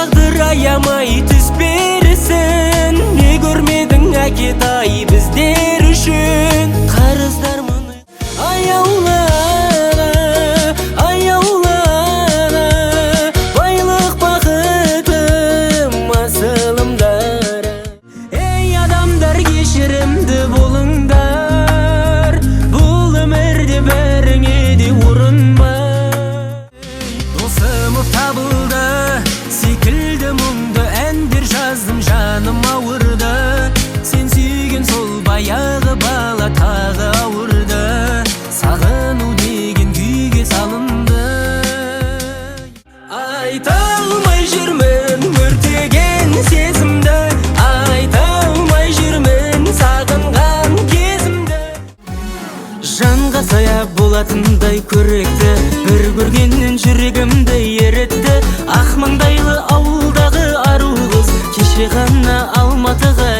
тағдыр аямай түс берсін. Не көрмедің әкетай біздер үшін. Қарыздар мұны аяулана, аяулана, байлық бақытым асылымдар. Ей адамдар, кешірімді болыңдар, бұл өмірде бәріңе де орын бар. Досымов табылды, секілді мұңды әндер жаздым, жаным ауырды. Сен сүйген сол баяғы бала тағы ауырды. Сағыну деген күйге салынды. Айта алмай жүрмін өртеген сезімді, айта алмай жүрмін сағынған кезімді. Жанға сая болатындай көректі, бір көргеннен жүрегімді еретті. Ақ маңдайлы ауылдағы ару қыз кеше ғана Алматыға